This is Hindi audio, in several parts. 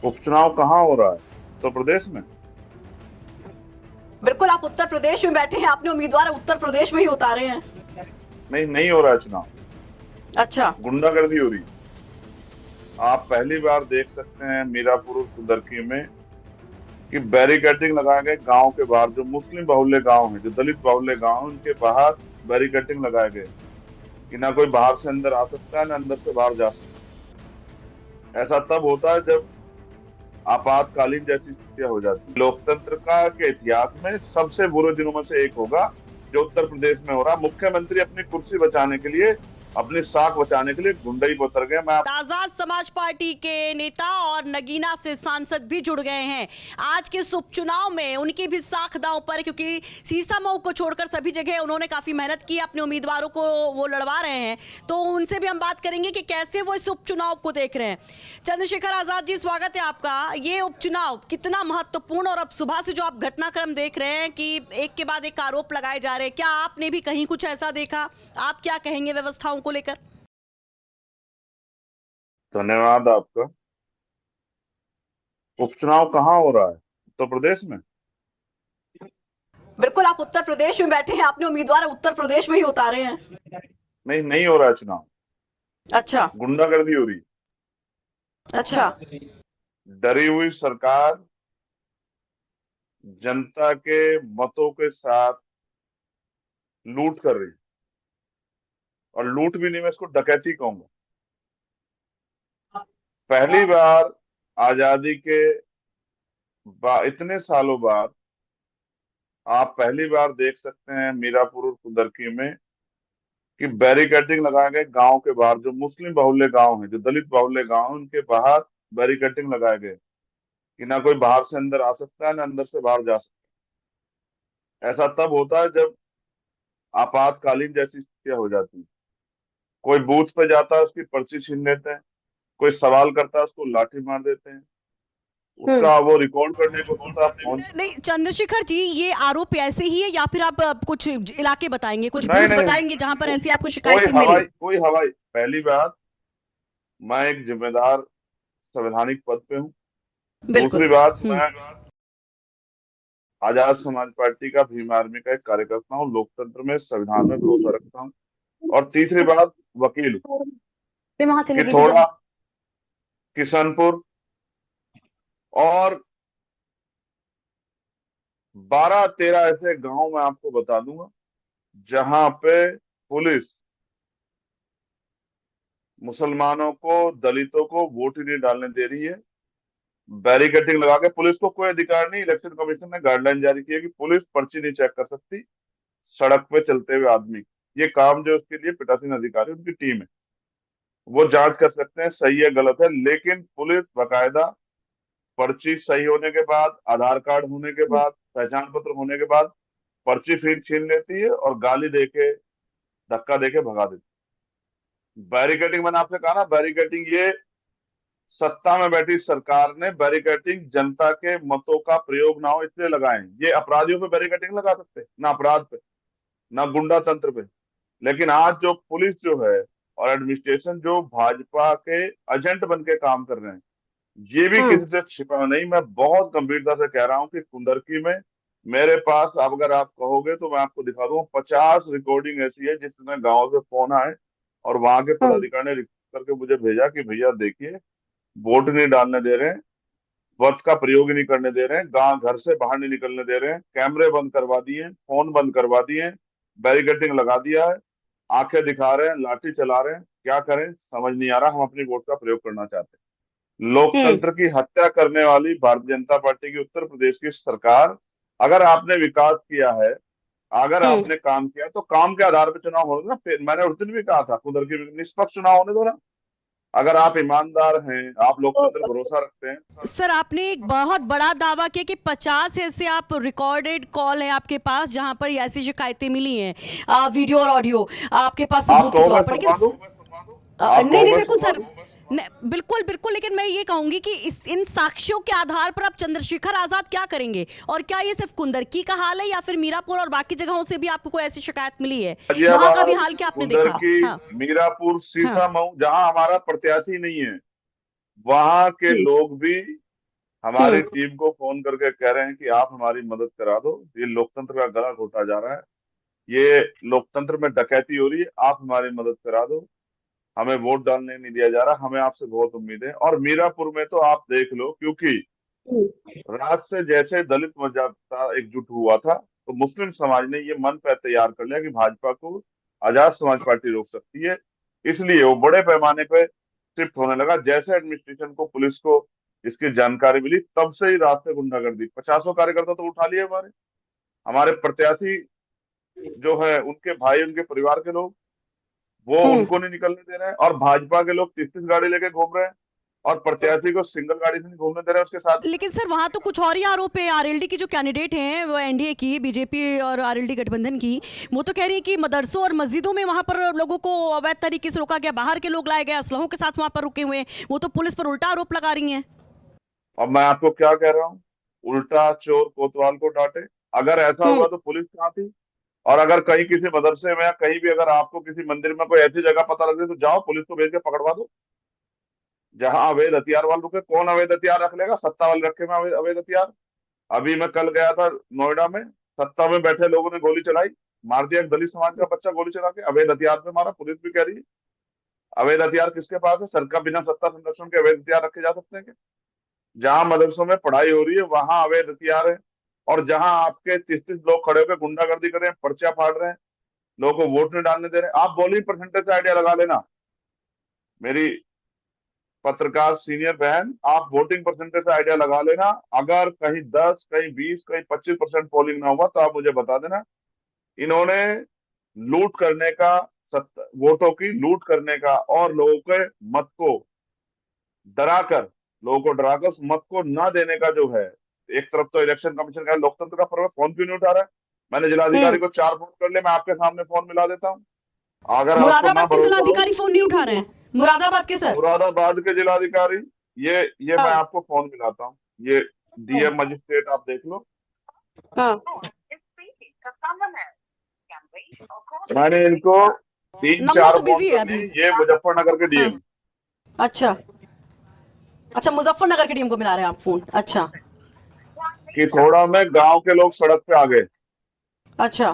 उपचुनाव कहाँ हो रहा है? उत्तर प्रदेश में। बिल्कुल, आप उत्तर प्रदेश में बैठे हैं, आपने उम्मीदवार उत्तर प्रदेश में ही उतारे हैं। नहीं, नहीं हो रहा है चुनाव। अच्छा। गुंडागर्दी हो रही है। आप पहली बार देख सकते हैं मीरापुर और कुंदरकी में कि बैरिकेडिंग लगाए गए गांव के बाहर। जो मुस्लिम बाहुल्य गांव है, जो दलित बाहुल्य गांव है, उनके बाहर बैरिकेडिंग लगाए गए कि ना कोई बाहर से अंदर आ सकता है, ना अंदर से बाहर जा सकता है। ऐसा तब होता है जब आपातकालीन जैसी स्थितियां हो जाती है। लोकतंत्र का के इतिहास में सबसे बुरे दिनों में से एक होगा जो उत्तर प्रदेश में हो रहा। मुख्यमंत्री अपनी कुर्सी बचाने के लिए, अपनी साख बचाने के लिए गुंडई पर उतर गए। आजाद समाज पार्टी के नेता और नगीना से सांसद भी जुड़ गए हैं आज के इस उपचुनाव में। उनकी भी साख दांव पर, क्योंकि सीसामऊ को छोड़कर सभी जगह उन्होंने काफी मेहनत की, अपने उम्मीदवारों को वो लड़वा रहे हैं। तो उनसे भी हम बात करेंगे कि कैसे वो इस उपचुनाव को देख रहे हैं। चंद्रशेखर आजाद जी, स्वागत है आपका। ये उपचुनाव कितना महत्वपूर्ण, और अब सुबह से जो आप घटनाक्रम देख रहे हैं कि एक के बाद एक आरोप लगाए जा रहे हैं, क्या आपने भी कहीं कुछ ऐसा देखा? आप क्या कहेंगे व्यवस्थाओं को लेकर? धन्यवाद आपका। उपचुनाव कहाँ हो रहा है? उत्तर प्रदेश में। बिल्कुल, आप उत्तर प्रदेश में बैठे हैं, आपने उम्मीदवार उत्तर प्रदेश में ही उतारे हैं। नहीं, नहीं हो रहा है चुनाव। अच्छा। गुंडागर्दी हो रही है। अच्छा। डरी हुई सरकार जनता के मतों के साथ लूट कर रही है। और लूट भी नहीं, मैं इसको डकैती कहूंगा। पहली बार आजादी के इतने सालों बाद आप पहली बार देख सकते हैं मीरापुर और कुंदरकी में कि बैरिकेडिंग लगाए गए गांव के बाहर। जो मुस्लिम बाहुल्य गांव है, जो दलित बाहुल्य गांव है, उनके बाहर बैरिकेडिंग लगाए गए कि ना कोई बाहर से अंदर आ सकता है, ना अंदर से बाहर जा सकता है। ऐसा तब होता है जब आपातकालीन जैसी स्थितियां हो जाती है। कोई बूथ पे जाता है, उसकी पर्ची छीन लेते हैं। कोई सवाल करता है, उसको लाठी मार देते हैं। उसका वो रिकॉर्ड करने को होता है फोन। नहीं चंद्रशेखर जी, ये आरोप ऐसे ही है या फिर आप कुछ इलाके बताएंगे, कुछ नहीं, बूथ नहीं, बताएंगे जहां पर ऐसी आपको कोई शिकायतें मिली? हवाई कोई हवाई पहली बात, मैं एक जिम्मेदार संवैधानिक पद पे हूँ। बिल्कुल। दूसरी बात, मैं आजाद समाज पार्टी का, भीम आर्मी का एक कार्यकर्ता हूँ। लोकतंत्र में, संविधान में भरोसा रखता हूँ। और तीसरी बात, वकील हूँ। कि थोड़ा किशनपुर और 12-13 ऐसे गांव मैं आपको बता दूंगा जहां पे पुलिस मुसलमानों को, दलितों को वोट ही नहीं डालने दे रही है। बैरिकेडिंग लगा के, पुलिस को कोई अधिकार नहीं। इलेक्शन कमीशन ने गाइडलाइन जारी की है कि पुलिस पर्ची नहीं चेक कर सकती सड़क पे चलते हुए आदमी। ये काम जो उसके लिए पीठासीन अधिकारी, उनकी टीम है, वो जांच कर सकते हैं सही है गलत है। लेकिन पुलिस बकायदा पर्ची सही होने के बाद, आधार कार्ड होने के बाद, पहचान पत्र होने के बाद पर्ची फिर छीन लेती है और गाली देके, धक्का देके भगा देती है। बैरिकेडिंग, मैंने आपसे कहा ना, बैरिकेडिंग ये सत्ता में बैठी सरकार ने बैरिकेडिंग जनता के मतों का प्रयोग ना हो इसलिए लगाए हैं। ये अपराधियों पे बैरिकेडिंग लगा सकते, ना अपराध पे, ना गुंडा तंत्र पे। लेकिन आज जो पुलिस जो है और एडमिनिस्ट्रेशन जो भाजपा के एजेंट बन के काम कर रहे हैं, ये भी किसी से छिपा नहीं। मैं बहुत गंभीरता से कह रहा हूँ कि कुंदरकी में मेरे पास, अब अगर आप कहोगे तो मैं आपको दिखा दूंगा, 50 रिकॉर्डिंग ऐसी है जिसमें गांव से फोन आए और वहां के पदाधिकारी ने रिकॉर्ड करके मुझे भेजा कि भैया देखिए, वोट नहीं डालने दे रहे हैं, वोट का प्रयोग ही नहीं करने दे रहे हैं, गांव घर से बाहर नहीं निकलने दे रहे हैं, कैमरे बंद करवा दिए, फोन बंद करवा दिए, बैरिकेडिंग लगा दिया है, आंखें दिखा रहे हैं, लाठी चला रहे हैं। क्या करें समझ नहीं आ रहा। हम अपनी वोट का प्रयोग करना चाहते हैं। लोकतंत्र की हत्या करने वाली भारतीय जनता पार्टी की उत्तर प्रदेश की सरकार, अगर आपने विकास किया है, अगर आपने काम किया, तो काम के आधार पर चुनाव होने दो ना। फिर मैंने उस दिन भी कहा था, कुदर की निष्पक्ष चुनाव होने दो ना। अगर आप ईमानदार हैं, आप लोकतंत्र पर भरोसा रखते हैं। सर, आपने एक बहुत बड़ा दावा किया कि 50 ऐसे आप रिकॉर्डेड कॉल है आपके पास जहां पर ऐसी शिकायतें मिली हैं, वीडियो और ऑडियो आपके पास आप सबूत के कहो तौर मैं पर। लेकिन सुनवा दूं? आप नहीं कहो नहीं, मैं बिल्कुल सुनवा सर। दूं? बिल्कुल बिल्कुल, लेकिन मैं ये कहूंगी कि इन साक्ष्यों के आधार पर आप चंद्रशेखर आजाद क्या करेंगे? और क्या ये सिर्फ कुंदरकी का हाल है या फिर मीरापुर और बाकी जगहों से भी आपको कोई ऐसी शिकायत मिली है? वहां का भी गाजियाबाद, हाल क्या आपने देखा? कुंदरकी, हाँ। मीरापुर, हाँ। सीसामऊ, जहां हमारा प्रत्याशी नहीं है, वहां के लोग भी हमारी टीम को फोन करके कह रहे हैं कि आप हमारी मदद करा दो, ये लोकतंत्र का गला घोटा जा रहा है, ये लोकतंत्र में डकैती हो रही है, आप हमारी मदद करा दो, हमें वोट डालने नहीं दिया जा रहा, हमें आपसे बहुत उम्मीद है। और मीरापुर में तो आप देख लो, क्योंकि रात से जैसे दलित मजाकता एकजुट हुआ था, तो मुस्लिम समाज ने ये मन पर तैयार कर लिया कि भाजपा को आजाद समाज पार्टी रोक सकती है, इसलिए वो बड़े पैमाने पे शिफ्ट होने लगा। जैसे एडमिनिस्ट्रेशन को, पुलिस को इसकी जानकारी मिली, तब से ही रात से गुंडागर्दी, 50 कार्यकर्ता तो उठा लिए हमारे हमारे प्रत्याशी जो है, उनके भाई, उनके परिवार के लोग, वो उनको नहीं निकलने दे रहे हैं, और भाजपा के लोग 30-30 गाड़ी लेके घूम रहे हैं, और प्रत्याशी को सिंगल गाड़ी से नहीं घूमने दे रहे हैं उसके साथ। लेकिन सर वहां तो कुछ और ही आरोप है। आरएलडी की जो कैंडिडेट हैं, वो एनडीए की, बीजेपी और आरएलडी गठबंधन की, वो तो कह रही है कि मदरसों और मस्जिदों में वहां पर लोगों को अवैध तरीके से रोका गया, बाहर के लोग लाए गए, असलहों के साथ वहां पर रुके हुए हैं। वो तो पुलिस पर उल्टा आरोप लगा रही हैं। अब मैं आपको क्या कह रहा हूँ, उल्टा चोर कोतवाल को डांटे। अगर ऐसा हुआ तो पुलिस कहाँ थी? और अगर कहीं किसी मदरसे में या कहीं भी अगर आपको किसी मंदिर में कोई ऐसी जगह पता लगे, तो जाओ पुलिस को भेज के पकड़वा दो। जहां अवैध हथियार वाले रुके, कौन अवैध हथियार रख लेगा? सत्ता वाले रखे में अवैध हथियार। अभी मैं कल गया था नोएडा में, सत्ता में बैठे लोगों ने गोली चलाई, मार दिया एक दलित समाज का बच्चा, गोली चला के अवैध हथियार से मारा। पुलिस भी कह रही है अवैध हथियार किसके पास है? सरकार बिना सत्ता संरक्षण के अवैध हथियार रखे जा सकते हैं क्या? जहां मदरसों में पढ़ाई हो रही है वहां अवैध हथियार है, और जहां आपके 30-30 लोग खड़े होकर गुंडागर्दी कर रहे हैं, पर्चा फाड़ रहे हैं, लोगों को वोट नहीं डालने दे रहे हैं। आप बोली परसेंटेज से आइडिया लगा लेना, मेरी पत्रकार सीनियर बहन, आप वोटिंग परसेंटेज से आइडिया लगा लेना। अगर कहीं 10, कहीं 20, कहीं 25% पोलिंग ना हुआ तो आप मुझे बता देना। इन्होंने लूट करने का, वोटों की लूट करने का, और लोगों के मत को डराकर, उस मत को ना देने का जो है, एक तरफ तो इलेक्शन कमीशन का लोकतंत्र का पर्व, फोन क्यों नहीं उठा रहा है? मैंने जिलाधिकारी को 4 फोन कर लिए, मैं आपके सामने फोन मिला देता हूँ। अगर आपको ना मुरादाबाद के भरोसा हो, जिलाधिकारी फोन नहीं उठा रहे हैं? मुरादाबाद के सर? मुरादाबाद के जिलाधिकारी, ये मैं आपको फोन मिलाता हूँ, ये डीएम मजिस्ट्रेट, आप देख लो। मैंने इनको 3-4 नंबर तो फोन बिजी है कर अभी। लिए, ये मुजफ्फरनगर के डीएम। अच्छा अच्छा, मुजफ्फरनगर के डीएम को मिला रहे हैं आप फोन? अच्छा कि थोड़ा में गांव के लोग सड़क पे आ गए। अच्छा।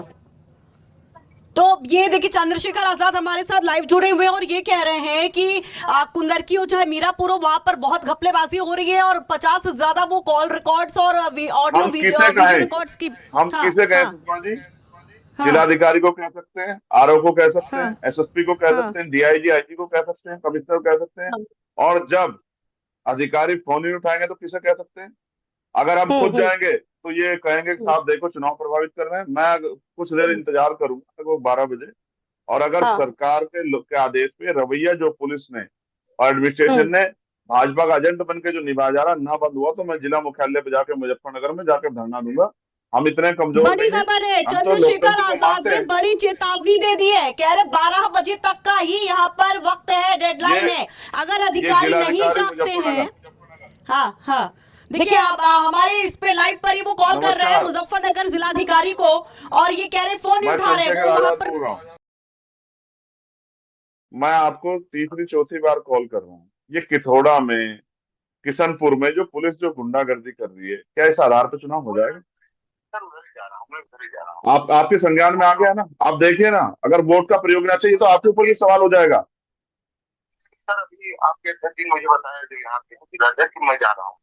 तो ये देखिए, चंद्रशेखर आजाद हमारे साथ लाइव जुड़े हुए हैं और ये कह रहे हैं कि कुंदरकी हो चाहे मीरापुर हो, वहां पर बहुत घपलेबाजी हो रही है, और 50 से ज्यादा वो कॉल रिकॉर्ड्स और ऑडियो हम वीडियो किसे कहें? रिकॉर्ड्स की। हम हाँ किसे कहें हाँ सुषमा जी? हाँ जिलाधिकारी को कह सकते हैं, आरओ को कह सकते हाँ हैं, एसएसपी को कह हाँ सकते हैं, डीआईजी आईजी को कह सकते हैं, कमिश्नर को कह सकते हैं। और जब अधिकारी फोन ही उठाएंगे तो किसे कह सकते हैं? अगर हम खुद जाएंगे तो ये कहेंगे कि साहब देखो चुनाव प्रभावित कर रहे हैं। मैं कुछ देर इंतजार करूंगा लगभग 12 बजे, और अगर सरकार के आदेश पे रवैया जो पुलिस ने और एडमिनिस्ट्रेशन ने भाजपा का एजेंट बन के जो निभाया जा रहा ना बंद हुआ, तो मैं जिला मुख्यालय पे जाके मुजफ्फरनगर में जाकर धरना दूंगा। हम इतने कमजोर बड़ी नहीं है, खबर है, हम तो चंद्रशेखर लोकतंत्र को आजाद मानते ने हैं। बड़ी चेतावनी दे दी है। कह रहे 12 बजे तक का ही यहाँ पर वक्त है, डेडलाइन ये है। अगर ये अधिकारी नहीं जिलाधिकारी जागते हैं। मुजफ्फरनगर। हाँ हाँ, देखिए आप हमारे इस पे लाइव पर ही वो कॉल कर रहे हैं नमस्कार, मुजफ्फरनगर जिलाधिकारी को, और ये कह रहे फोन नहीं मैं उठा रहे चंद्रशेखर वो वहां आजाद पर। बोल रहा हूँ। मैं आपको तीसरी चौथी बार कॉल कर रहा हूँ। ये किथोड़ा में, किशनपुर में जो पुलिस जो गुंडागर्दी कर रही है, क्या इस आधार पर चुनाव हो जाएगा? आप आपके संज्ञान में आ गया ना? आप देखिए ना, अगर वोट का प्रयोग ना चाहिए तो आपके ऊपर ये सवाल हो जाएगा। सर अभी आपके अध्यक्ष ने मुझे बताया जो यहाँ पे जिलाध्यक्ष, मैं जा रहा हूँ।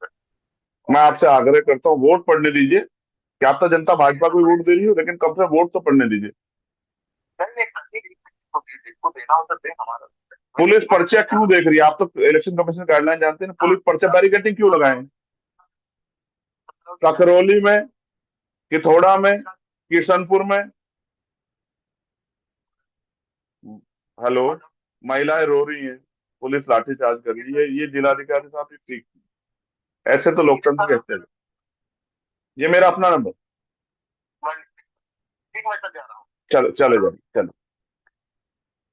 मैं आपसे आग्रह करता हूँ, वोट पड़ने दीजिए। क्या तो जनता भाजपा को वोट दे रही हो, लेकिन कम से वोट तो पड़ने दीजिए। जिसको देना हो तो दे हमारा। पुलिस पर्चा क्यों देख रही है? आप तो इलेक्शन कमीशन गाइडलाइन जानते हैं ना, पुलिस पर्चा बैरिकेडिंग क्यों लगाए? ककरौली में, किथोड़ा में, किशनपुर में। हेलो, महिलाएं रो रही हैं, पुलिस लाठीचार्ज कर रही है, ये जिलाधिकारी साहब ये ठीक नहीं। ऐसे तो लोकतंत्र कहते हैं। ये मेरा अपना नंबर। ठीक, मैं जा रहा हूँ। चलो चले जाइए, चलो।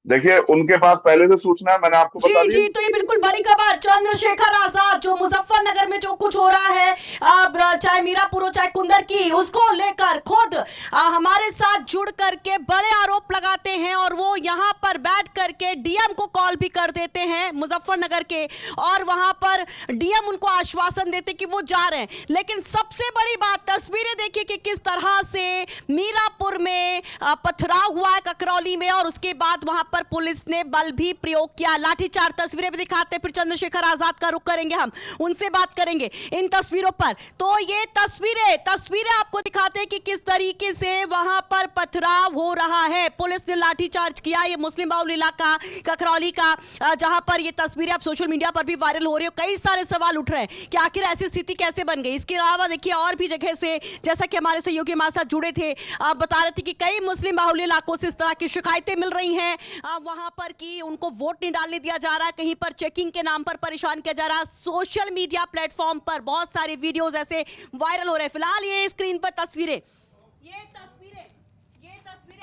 देखिए, उनके पास पहले से सूचना है, मैंने आपको बता जी दिया। जी, तो ये बिल्कुल बड़ी खबर, चंद्रशेखर आजाद, जो मुजफ्फरनगर में जो कुछ हो रहा है, अब चाहे मीरापुर हो चाहे कुंदरकी, उसको लेकर खुद हमारे साथ जुड़ करके बड़े आरोप लगाते हैं और वो यहाँ पर बैठ करके डीएम को कॉल भी कर देते हैं मुजफ्फरनगर के, और वहां पर डीएम उनको आश्वासन देते कि वो जा रहे हैं। लेकिन सबसे बड़ी बात, तस्वीरें देखिए कि किस तरह से मीरापुर में पथराव हुआ है ककरौली में, और उसके बाद वहां पर पुलिस ने बल भी प्रयोग किया, लाठीचार्ज। तस्वीरें भी दिखाते हैं, फिर चंद्रशेखर आजाद का रुख करेंगे, हम उनसे बात करेंगे इन तस्वीरों पर। तो ये तस्वीरें आपको दिखाते हैं कि किस तरीके से वहां पर पथराव हो रहा है। पुलिस ने लाठीचार्ज किया, ये मुस्लिम बाहुल इलाका ककरौली का, जहां पर ये तस्वीरें अब सोशल मीडिया पर भी वायरल हो रही है। कई सारे सवाल उठ रहे हैं कि आखिर ऐसी स्थिति कैसे बन गई। इसके अलावा देखिए और भी जगह से, जैसा कि हमारे सहयोगी हमारे साथ जुड़े थे, बता रहे थे कि कई मुस्लिम बाहुल इलाकों से इस तरह की शिकायतें मिल रही हैं वहां पर कि उनको वोट नहीं डालने दिया जा रहा है, कहीं पर चेकिंग के नाम पर परेशान किया जा रहा है। सोशल मीडिया प्लेटफॉर्म पर बहुत सारे वीडियोस ऐसे वायरल हो रहे हैं। फिलहाल ये स्क्रीन पर तस्वीरें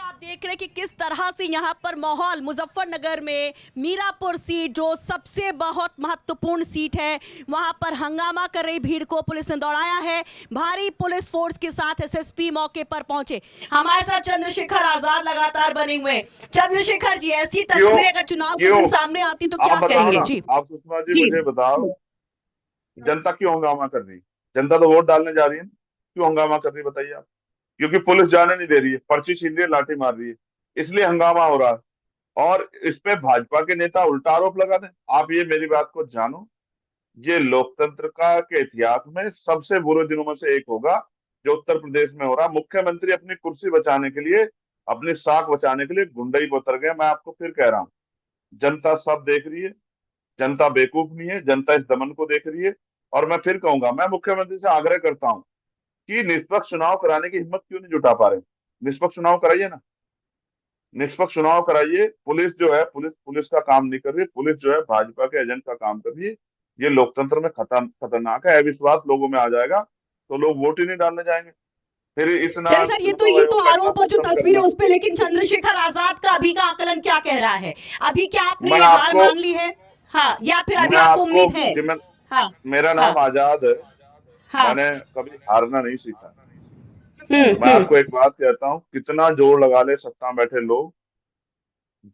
आप देख रहे हैं कि किस तरह से यहाँ पर माहौल मुजफ्फरनगर में मीरापुर सीट, जो सबसे बहुत महत्वपूर्ण सीट है, वहां पर हंगामा कर रही भीड़ को पुलिस ने दौड़ाया है। भारी पुलिस फोर्स के साथ एसएसपी मौके पर पहुंचे। हमारे साथ चंद्रशेखर आजाद लगातार बने हुए। चंद्रशेखर जी, ऐसी तस्वीरें अगर चुनाव के दिन सामने आती तो क्या कहेंगे जी? आप सुषमा जी मुझे बताओ, जनता क्यों हंगामा कर रही है? जनता तो वोट डालने जा रही है, क्यों हंगामा कर रही है बताइए आप? क्योंकि पुलिस जाने नहीं दे रही है, पर्ची छीन रही है, लाठी मार रही है, इसलिए हंगामा हो रहा है। और इस पे भाजपा के नेता उल्टा आरोप लगाते हैं। आप ये मेरी बात को जानो, ये लोकतंत्र का के इतिहास में सबसे बुरे दिनों में से एक होगा जो उत्तर प्रदेश में हो रहा। मुख्यमंत्री अपनी कुर्सी बचाने के लिए, अपनी साख बचाने के लिए गुंडई पर उतर गए। मैं आपको फिर कह रहा हूँ, जनता सब देख रही है, जनता बेवकूफ नहीं है, जनता इस दमन को देख रही है। और मैं फिर कहूंगा, मैं मुख्यमंत्री से आग्रह करता हूँ कि निष्पक्ष चुनाव कराने की हिम्मत क्यों नहीं जुटा पा रहे? निष्पक्ष चुनाव कराइए ना, निष्पक्ष चुनाव कराइए। पुलिस जो है, पुलिस का काम नहीं कर रही, पुलिस जो है भाजपा के एजेंट का काम कर रही है। ये लोकतंत्र में खतरनाक है। अविश्वास लोगों में आ जाएगा तो लोग वोट ही नहीं डालने जाएंगे। फिर इतना सर, ये तो आरोप और जो तस्वीर है उस पे, लेकिन चंद्रशेखर आजाद का अभी का आकलन क्या कह रहा है? अभी क्या आपने हार मान ली है? हाँ, या फिर अभी आपको उम्मीद है? हाँ, मेरा नाम आजाद है। हाँ, मैंने कभी हारना नहीं सीखा। मैं आपको एक बात कहता हूँ, कितना जोर लगा ले सत्ता में बैठे लोग,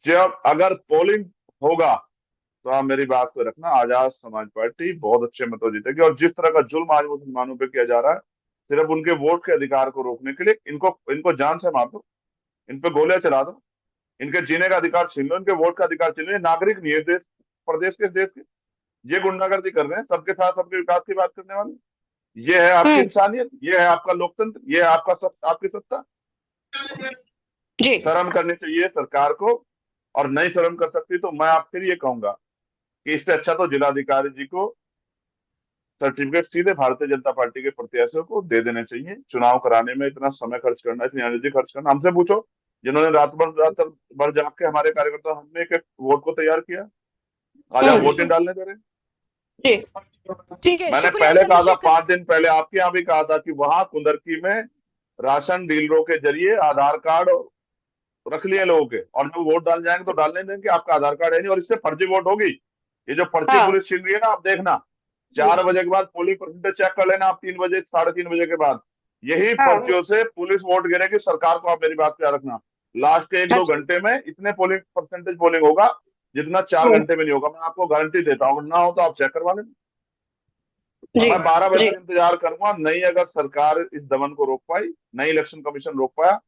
जब अगर पोलिंग होगा तो आप मेरी बात को रखना, आजाद समाज पार्टी बहुत अच्छे मतों जीतेगी। और जिस तरह का जुल्म आज मुसलमानों पे किया जा रहा है, सिर्फ उनके वोट के अधिकार को रोकने के लिए, इनको जान से मार दो, इन पे गोलियां चला दो, इनके जीने का अधिकार छीन लो, इनके वोट का अधिकार छीन लो। ये नागरिक नहीं है देश प्रदेश के, देश के। ये गुंडागर्दी कर रहे हैं सबके साथ, सबके विकास की बात करने वाले। ये है आपकी इंसानियत, ये है आपका लोकतंत्र, ये है आपकी सत्ता। शर्म करनी चाहिए सरकार को, और नहीं शर्म कर सकती तो मैं आप फिर ये कहूंगा कि इससे अच्छा तो जिलाधिकारी जी को सर्टिफिकेट सीधे भारतीय जनता पार्टी के प्रत्याशियों को दे देने चाहिए। चुनाव कराने में इतना समय खर्च करना, इतनी एनर्जी खर्च करना, हमसे पूछो जिन्होंने रात भर जाग के हमारे कार्यकर्ता हमने एक वोट को तैयार किया, आज आप वोट नहीं डालने दे रहे। ठीक है, मैंने पहले कहा था, 5 दिन पहले आपके यहाँ भी कहा था कि वहां कुंदरकी में राशन डीलरों के जरिए आधार कार्ड रख लिए लोगों के, और जब वोट डाल जाएंगे तो डालने देंगे, आपका आधार कार्ड है नहीं, और इससे फर्जी वोट होगी। ये जो पर्ची पुलिस छीन रही है ना, आप देखना 4 बजे के बाद पोलिंग परसेंटेज चेक कर लेना आप, 3 बजे 3:30 बजे के बाद यही पर्चियों से पुलिस वोट गिरेगी। सरकार को आप मेरी बात याद रखना, लास्ट के 1-2 घंटे में इतने पोलिंग परसेंटेज पोलिंग होगा जितना 4 घंटे में नहीं होगा। मैं आपको गारंटी देता हूँ, ना हो तो आप चेक करवा लेना। मैं 12 बजे इंतजार करूंगा। नहीं अगर सरकार इस दमन को रोक पाई, नहीं इलेक्शन कमीशन रोक पाया,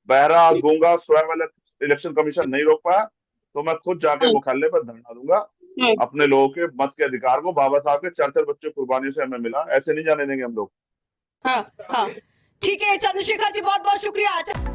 बहरा गूंगा स्वयं इलेक्शन कमीशन नहीं रोक पाया, तो मैं खुद जाके मुख्यालय पर धरना दूंगा। अपने लोगों के मत के अधिकार को, बाबा साहब के 4 बच्चे कुर्बानी से हमें मिला, ऐसे नहीं जाने देंगे हम लोग। हाँ, हाँ, ठीक है चंद्रशेखर जी, बहुत बहुत शुक्रिया।